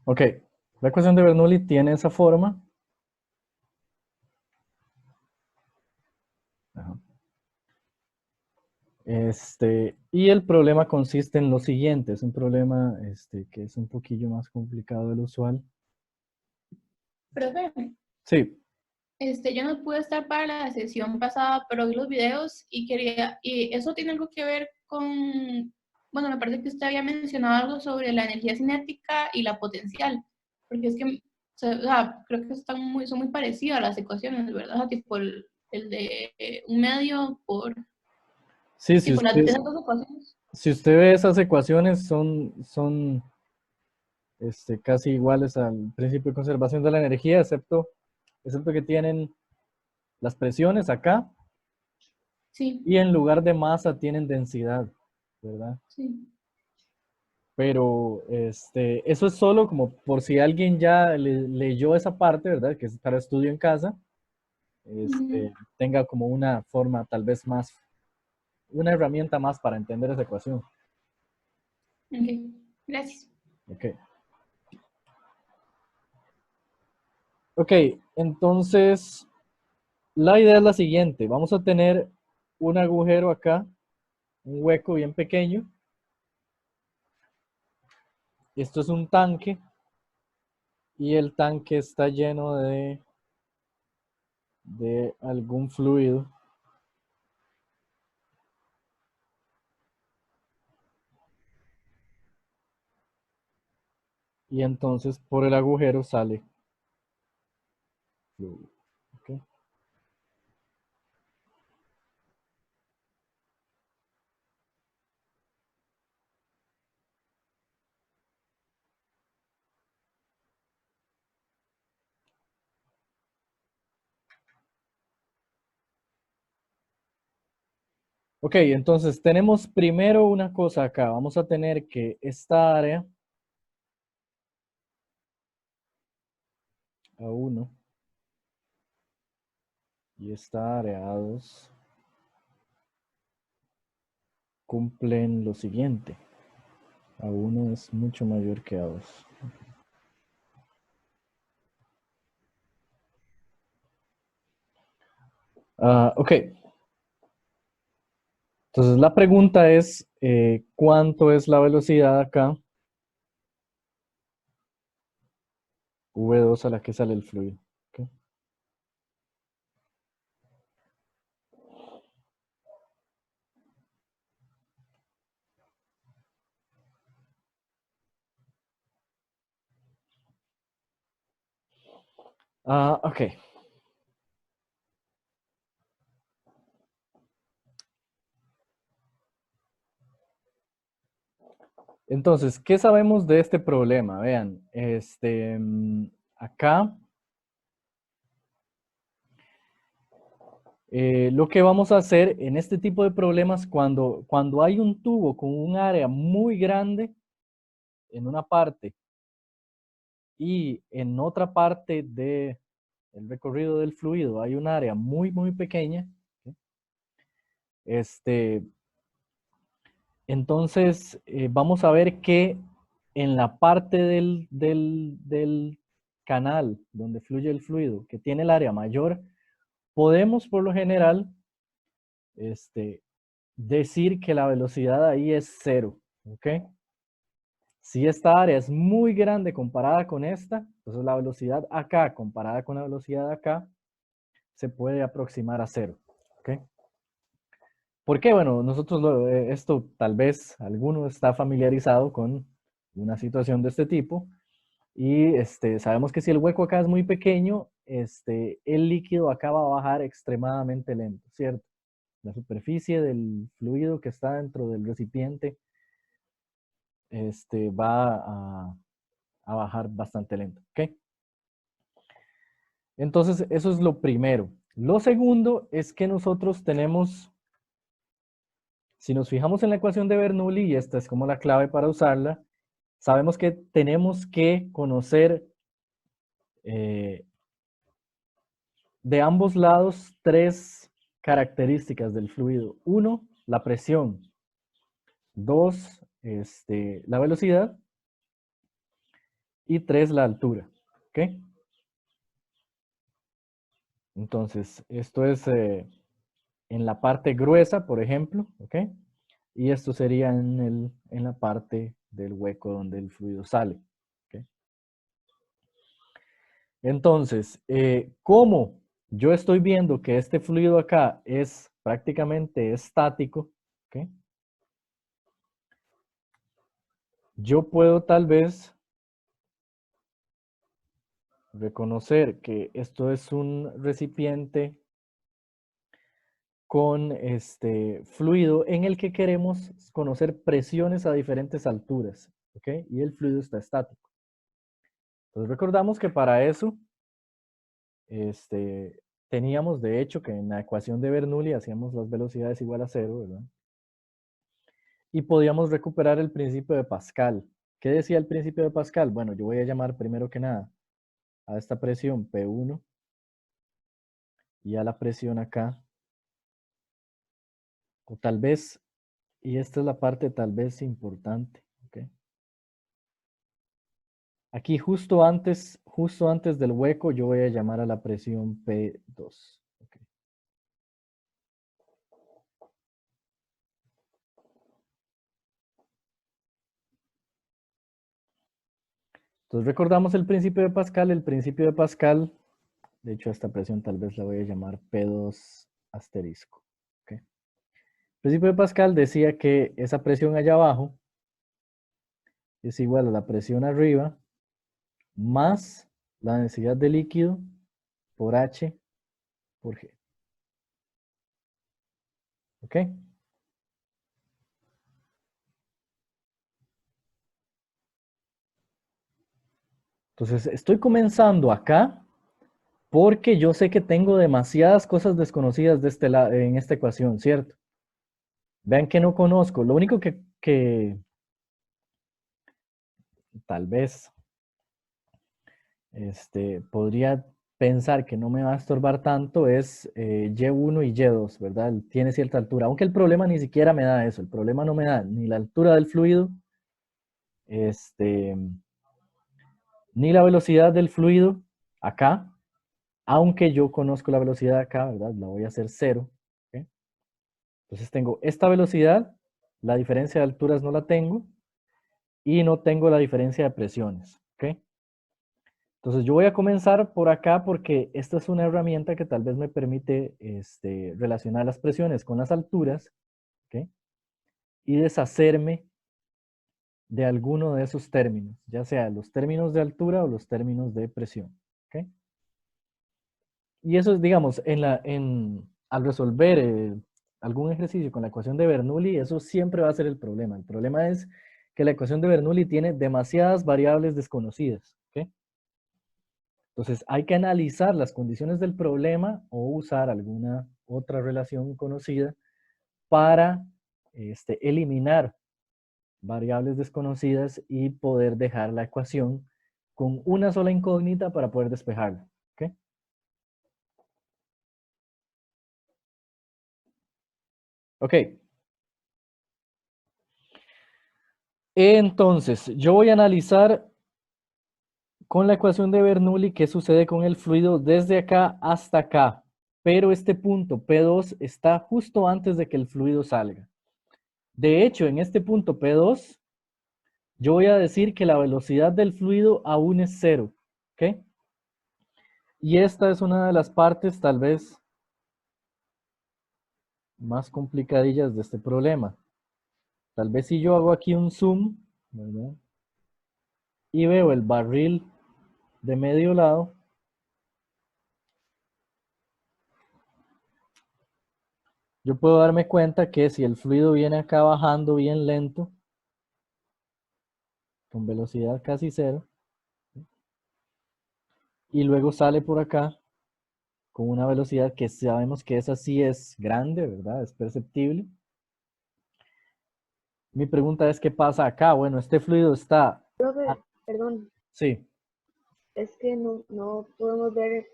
Ok, la ecuación de Bernoulli tiene esa forma. Ajá. Y el problema consiste en lo siguiente, es un problema que es un poquillo más complicado de lo usual. Profe, Sí, yo no pude estar para la sesión pasada, pero vi los videos y y eso tiene algo que ver con, bueno, me parece que usted había mencionado algo sobre la energía cinética y la potencial, porque es que, o sea, creo que son muy parecidas las ecuaciones, ¿verdad? O sea, tipo el de un medio por, sí, tipo esas dos ecuaciones. si usted ve esas ecuaciones son casi iguales al principio de conservación de la energía, excepto que tienen las presiones acá Sí, y en lugar de masa tienen densidad, ¿verdad? sí. Pero eso es solo como por si alguien ya leyó esa parte, ¿verdad? Que es para estudio en casa, Ujú. tenga como una forma tal vez más, una herramienta más para entender esa ecuación. Ok, gracias. Ok, ok, entonces la idea es la siguiente, vamos a tener un agujero acá, un hueco bien pequeño, esto es un tanque y el tanque está lleno de algún fluido. Y entonces por el agujero sale fluido. ¿Ok? Ok, entonces tenemos primero una cosa acá. Vamos a tener que esta área A1 y esta área A2 cumplen lo siguiente. A1 es mucho mayor que A2. Ok, entonces la pregunta es, ¿cuánto es la velocidad acá? V2 a la que sale el fluido. Ok. Ok. Entonces, ¿qué sabemos de este problema? Vean, acá lo que vamos a hacer en este tipo de problemas, cuando hay un tubo con un área muy grande en una parte y en otra parte del recorrido del fluido hay un área muy, muy pequeña, ¿sí? este, entonces vamos a ver que en la parte del canal donde fluye el fluido, que tiene el área mayor, podemos por lo general decir que la velocidad ahí es cero, ¿ok? Si esta área es muy grande comparada con esta, entonces la velocidad acá comparada con la velocidad acá se puede aproximar a cero, ¿ok? ¿Por qué? Bueno, esto tal vez alguno está familiarizado con una situación de este tipo y sabemos que si el hueco acá es muy pequeño, el líquido acá va a bajar extremadamente lento, ¿cierto? La superficie del fluido que está dentro del recipiente va a bajar bastante lento, ¿ok? Entonces, eso es lo primero. Lo segundo es que nosotros tenemos, si nos fijamos en la ecuación de Bernoulli, y esta es como la clave para usarla, sabemos que tenemos que conocer eh, de ambos lados tres características del fluido. Uno, la presión. Dos, la velocidad. y 3 la altura. ¿Ok? Entonces, esto es en la parte gruesa, por ejemplo. ¿Ok? Y esto sería en la parte del hueco donde el fluido sale. ¿Ok? Entonces, como yo estoy viendo que este fluido acá es prácticamente estático, ¿ok? Yo puedo tal vez reconocer que esto es un recipiente con este fluido en el que queremos conocer presiones a diferentes alturas, ¿ok? Y el fluido está estático. Entonces recordamos que para eso teníamos de hecho que en la ecuación de Bernoulli hacíamos las velocidades igual a cero, ¿verdad? Y podíamos recuperar el principio de Pascal. ¿Qué decía el principio de Pascal? Bueno, yo voy a llamar primero que nada a esta presión P1 y a la presión acá, o tal vez, y esta es la parte tal vez importante, ¿ok? Aquí justo antes del hueco, yo voy a llamar a la presión P2. ¿Ok? Entonces recordamos el principio de Pascal, de hecho esta presión tal vez la voy a llamar P2 asterisco. ¿Ok? El principio de Pascal decía que esa presión allá abajo es igual a la presión arriba más la densidad de líquido por H por G. ¿Ok? Entonces estoy comenzando acá porque yo sé que tengo demasiadas cosas desconocidas de en esta ecuación, ¿cierto? Vean que no conozco. Lo único que tal vez podría pensar que no me va a estorbar tanto es Y1 y Y2, ¿verdad? Tiene cierta altura, aunque el problema ni siquiera me da eso. El problema no me da ni la altura del fluido, este, ni la velocidad del fluido acá, aunque yo conozco la velocidad acá, ¿verdad? La voy a hacer cero. ¿Ok? Entonces tengo esta velocidad, la diferencia de alturas no la tengo, y no tengo la diferencia de presiones. ¿Ok? Entonces yo voy a comenzar por acá porque esta es una herramienta que tal vez me permite relacionar las presiones con las alturas, ¿ok? Y deshacerme de alguno de esos términos, ya sea los términos de altura o los términos de presión. ¿Ok? Y eso es, digamos, al resolver algún ejercicio con la ecuación de Bernoulli, eso siempre va a ser el problema. El problema es que la ecuación de Bernoulli tiene demasiadas variables desconocidas. ¿Ok? Entonces hay que analizar las condiciones del problema o usar alguna otra relación conocida para eliminar variables desconocidas y poder dejar la ecuación con una sola incógnita para poder despejarla. ¿Ok? Ok. Entonces, yo voy a analizar con la ecuación de Bernoulli qué sucede con el fluido desde acá hasta acá. Pero este punto P2 está justo antes de que el fluido salga. De hecho, en este punto P2, yo voy a decir que la velocidad del fluido aún es cero. ¿Ok? Y esta es una de las partes tal vez más complicadillas de este problema. Tal vez si yo hago aquí un zoom, ¿verdad? Y veo el barril de medio lado, yo puedo darme cuenta que si el fluido viene acá bajando bien lento, con velocidad casi cero, y luego sale por acá con una velocidad que sabemos que esa sí es grande, ¿verdad? Es perceptible. Mi pregunta es, ¿qué pasa acá? Bueno, este fluido está... Profe, perdón, Sí. es que no podemos ver,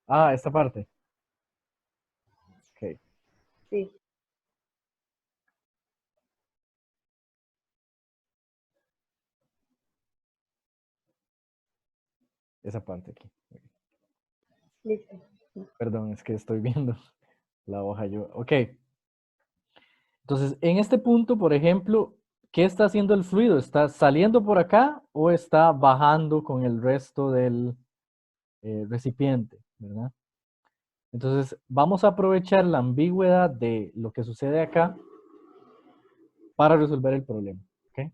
Ah, esta parte. Ok. sí. esa parte aquí. Listo. Perdón, es que estoy viendo la hoja yo. Ok. Entonces, en este punto, por ejemplo, ¿qué está haciendo el fluido? ¿Está saliendo por acá o está bajando con el resto del recipiente? ¿Verdad? Entonces, vamos a aprovechar la ambigüedad de lo que sucede acá para resolver el problema. ¿Ok?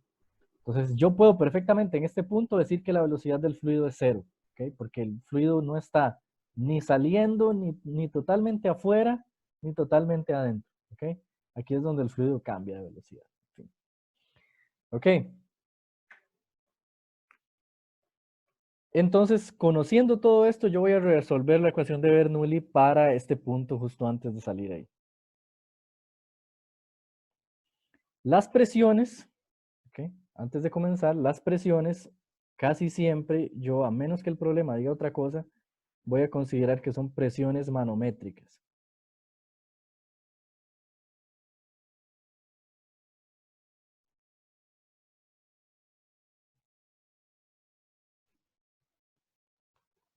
Entonces, yo puedo perfectamente en este punto decir que la velocidad del fluido es cero. ¿Ok? Porque el fluido no está ni saliendo, ni totalmente afuera, ni totalmente adentro. ¿Ok? Aquí es donde el fluido cambia de velocidad. ¿Sí? ¿Ok? Entonces, conociendo todo esto, yo voy a resolver la ecuación de Bernoulli para este punto justo antes de salir ahí. Las presiones, ¿ok? Antes de comenzar, las presiones, casi siempre yo, a menos que el problema diga otra cosa, voy a considerar que son presiones manométricas.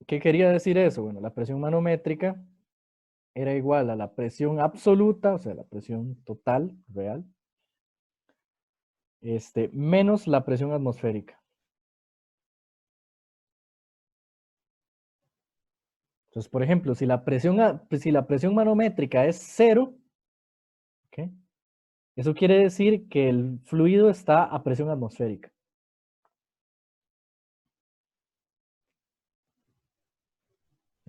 ¿Qué quería decir eso? Bueno, la presión manométrica era igual a la presión absoluta, o sea, la presión total, real, menos la presión atmosférica. Entonces, por ejemplo, si la presión manométrica es cero, ¿ok? Eso quiere decir que el fluido está a presión atmosférica.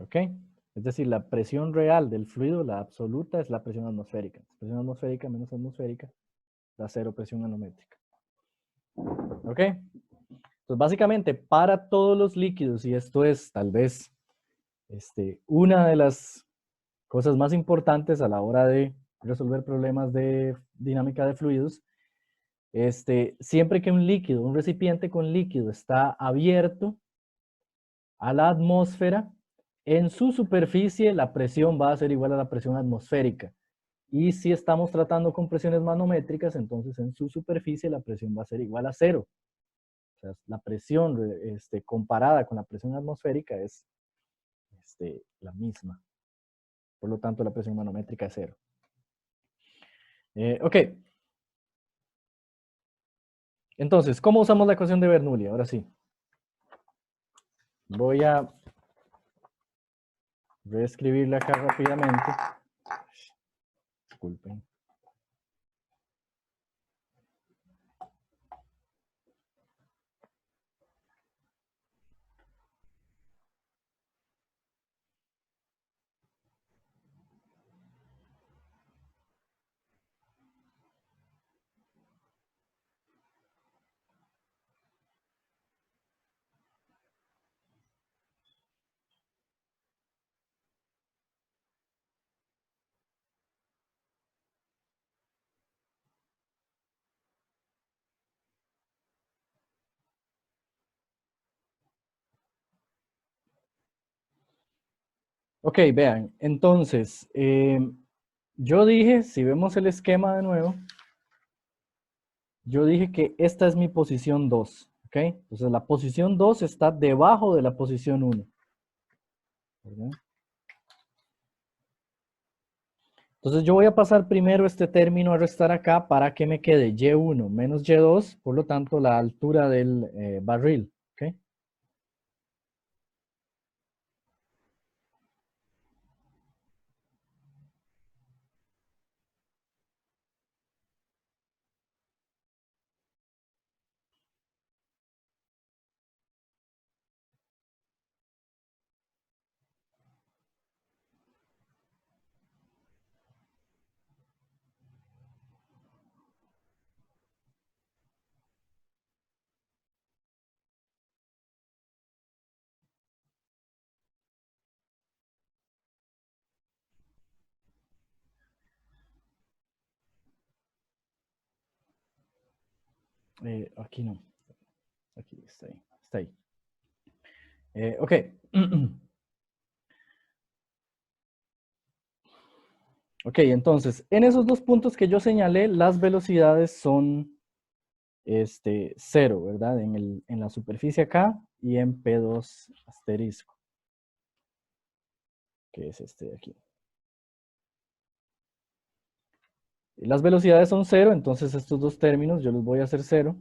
¿Ok? Es decir, la presión real del fluido, la absoluta, es la presión atmosférica. Presión atmosférica menos atmosférica da cero presión manométrica. ¿Ok? Entonces, básicamente, para todos los líquidos, y esto es tal vez una de las cosas más importantes a la hora de resolver problemas de dinámica de fluidos, siempre que un líquido, un recipiente con líquido está abierto a la atmósfera, en su superficie la presión va a ser igual a la presión atmosférica. Y si estamos tratando con presiones manométricas, entonces en su superficie la presión va a ser igual a cero. O sea, la presión comparada con la presión atmosférica es la misma. Por lo tanto, la presión manométrica es cero. Ok. Entonces, ¿cómo usamos la ecuación de Bernoulli? Ahora sí. Voy a reescribirla acá rápidamente. Disculpen. Ok, vean, entonces, yo dije, si vemos el esquema de nuevo, yo dije que esta es mi posición 2, ¿ok? Entonces la posición 2 está debajo de la posición 1. ¿Verdad? Entonces yo voy a pasar primero este término a restar acá para que me quede Y1 menos Y2, por lo tanto la altura del barril, ¿ok? Aquí no, aquí está ahí, está ahí. Ok. Ok, entonces, en esos dos puntos que yo señalé, las velocidades son 0, ¿verdad? En la superficie acá y en P2 asterisco, que es este de aquí. Y las velocidades son 0, entonces estos dos términos yo los voy a hacer 0.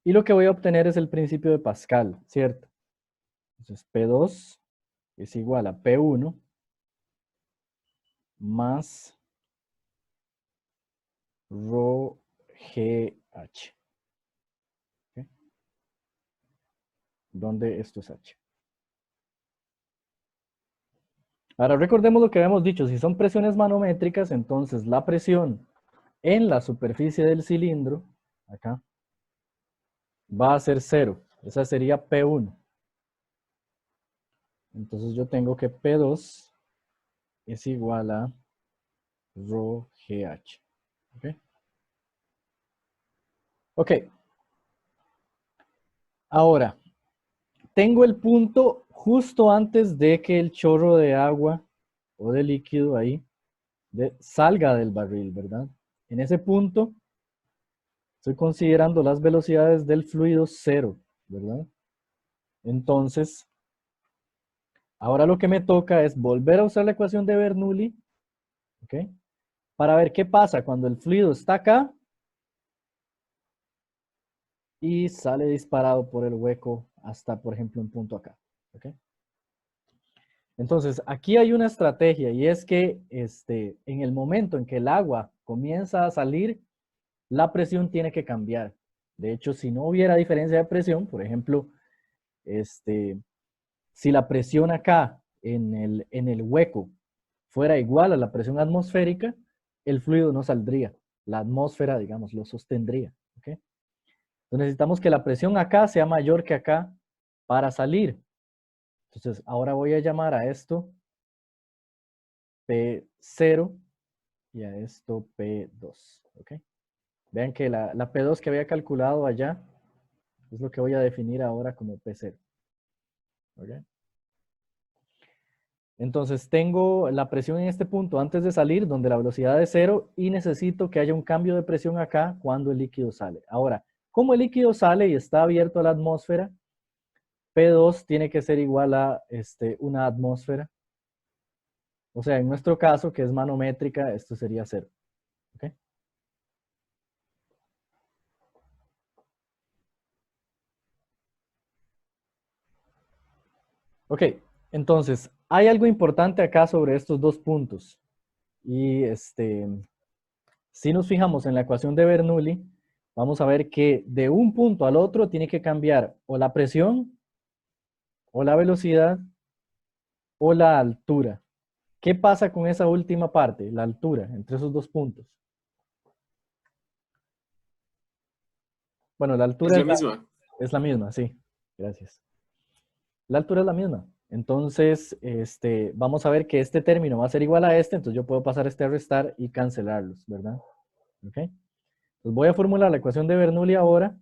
Y lo que voy a obtener es el principio de Pascal, ¿cierto? Entonces P2 es igual a P1 más rho GH. ¿Ok? Donde esto es H. Ahora recordemos lo que habíamos dicho, si son presiones manométricas, entonces la presión en la superficie del cilindro, acá, va a ser 0. Esa sería P1. Entonces yo tengo que P2 es igual a rho GH. ¿Ok? Ok. Ahora, tengo el punto justo antes de que el chorro de agua o de líquido ahí salga del barril, ¿verdad? En ese punto estoy considerando las velocidades del fluido 0, ¿verdad? Entonces, ahora lo que me toca es volver a usar la ecuación de Bernoulli, ¿ok? Para ver qué pasa cuando el fluido está acá y sale disparado por el hueco hasta, por ejemplo, un punto acá, ¿ok? Entonces, aquí hay una estrategia y es que en el momento en que el agua comienza a salir, la presión tiene que cambiar. De hecho, si no hubiera diferencia de presión, por ejemplo, si la presión acá en el hueco fuera igual a la presión atmosférica, el fluido no saldría. La atmósfera, digamos, lo sostendría. ¿Okay? Entonces necesitamos que la presión acá sea mayor que acá para salir. Entonces ahora voy a llamar a esto P0 y a esto P2. ¿Okay? Vean que la P2 que había calculado allá es lo que voy a definir ahora como P0. ¿Okay? Entonces tengo la presión en este punto antes de salir, donde la velocidad es 0, y necesito que haya un cambio de presión acá cuando el líquido sale. Ahora, como el líquido sale y está abierto a la atmósfera, P2 tiene que ser igual a una atmósfera. O sea, en nuestro caso, que es manométrica, esto sería 0. ¿Okay? Ok, entonces, hay algo importante acá sobre estos dos puntos. Y si nos fijamos en la ecuación de Bernoulli, vamos a ver que de un punto al otro tiene que cambiar o la presión, o la velocidad, o la altura. ¿Qué pasa con esa última parte, la altura, entre esos dos puntos? Bueno, la altura Es la misma. es la misma, sí. Gracias. La altura es la misma. Entonces, vamos a ver que este término va a ser igual a este, entonces yo puedo pasar este a restar y cancelarlos, ¿verdad? ¿Ok? Entonces voy a formular la ecuación de Bernoulli ahora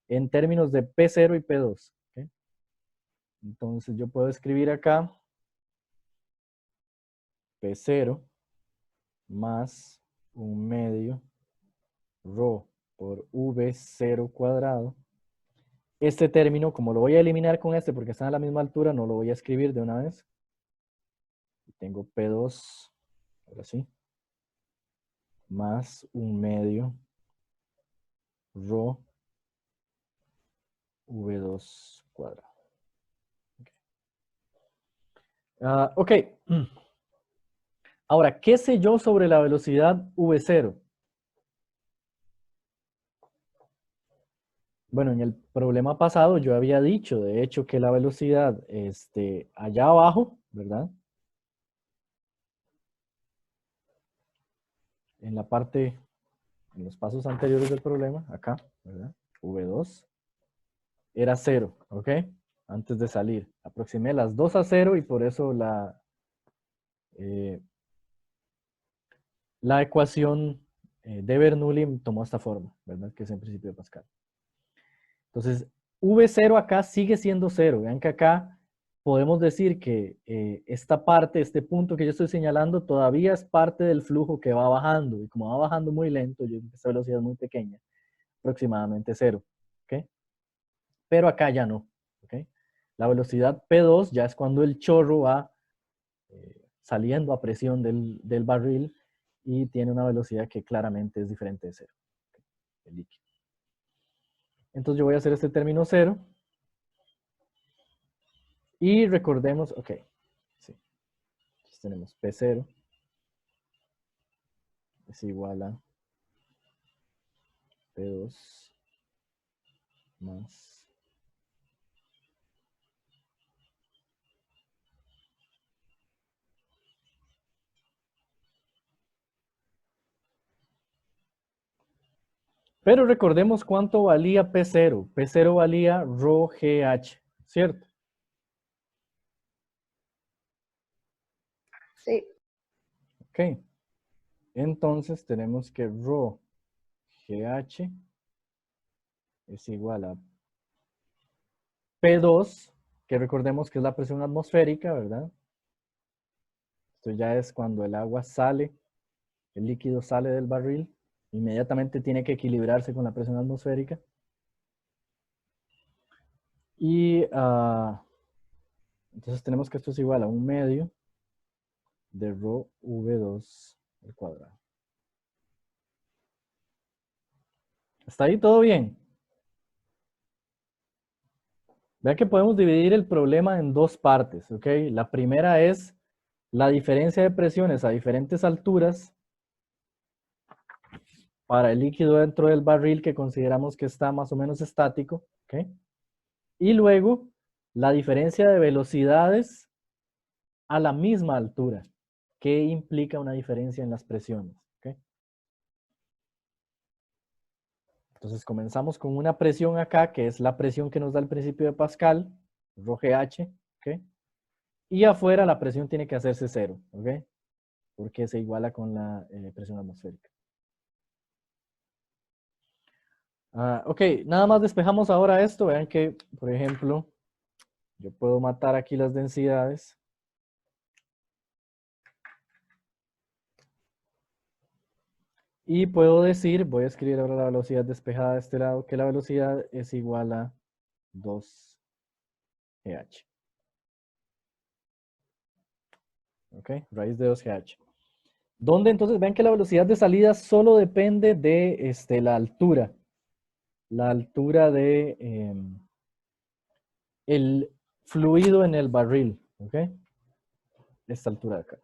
en términos de P0 y P2. ¿Ok? Entonces yo puedo escribir acá P0 más 1/2 rho por V0 cuadrado. Este término, como lo voy a eliminar con este porque están a la misma altura, no lo voy a escribir de una vez. Tengo P2, ahora sí, más 1/2 rho V2 cuadrado. Ok. Ahora, ¿qué sé yo sobre la velocidad V0? Bueno, en el problema pasado yo había dicho, de hecho, que la velocidad allá abajo, ¿verdad? En la parte, en los pasos anteriores del problema, acá, ¿verdad? V2 era 0, ¿ok? Antes de salir. Aproximé las 2 a 0 y por eso la ecuación de Bernoulli tomó esta forma, ¿verdad? Que es en principio de Pascal. Entonces, V0 acá sigue siendo 0. Vean que acá podemos decir que esta parte, este punto que yo estoy señalando, todavía es parte del flujo que va bajando. Y como va bajando muy lento, esta velocidad es muy pequeña, aproximadamente 0. ¿Ok? Pero acá ya no. ¿Ok? La velocidad P2 ya es cuando el chorro va saliendo a presión del barril y tiene una velocidad que claramente es diferente de 0. ¿Okay? El líquido. Entonces yo voy a hacer este término 0. Y recordemos, ok, sí. Entonces tenemos P0 es igual a P2 más pero recordemos cuánto valía P0. P0 valía ρGH, ¿cierto? Sí. Ok. Entonces tenemos que ρGH es igual a P2, que recordemos que es la presión atmosférica, ¿verdad? Esto ya es cuando el agua sale, el líquido sale del barril, inmediatamente tiene que equilibrarse con la presión atmosférica. Y entonces tenemos que esto es igual a 1/2 de rho V2 al cuadrado. ¿Hasta ahí todo bien? Vean que podemos dividir el problema en dos partes, ¿ok? La primera es la diferencia de presiones a diferentes alturas para el líquido dentro del barril que consideramos que está más o menos estático, ¿ok? Y luego la diferencia de velocidades a la misma altura, que implica una diferencia en las presiones, ¿ok? Entonces comenzamos con una presión acá, que es la presión que nos da el principio de Pascal, ρGH, ¿ok? Y afuera la presión tiene que hacerse 0, ¿ok? Porque se iguala con la presión atmosférica. Ok, nada más despejamos ahora esto. Vean que, por ejemplo, yo puedo matar aquí las densidades. Y puedo decir, voy a escribir ahora la velocidad despejada de este lado, que la velocidad es igual a 2GH. ¿Ok? Raíz de 2GH. Donde entonces ven que la velocidad de salida solo depende de la altura. La altura de el fluido en el barril. ¿Ok? Esta altura de acá.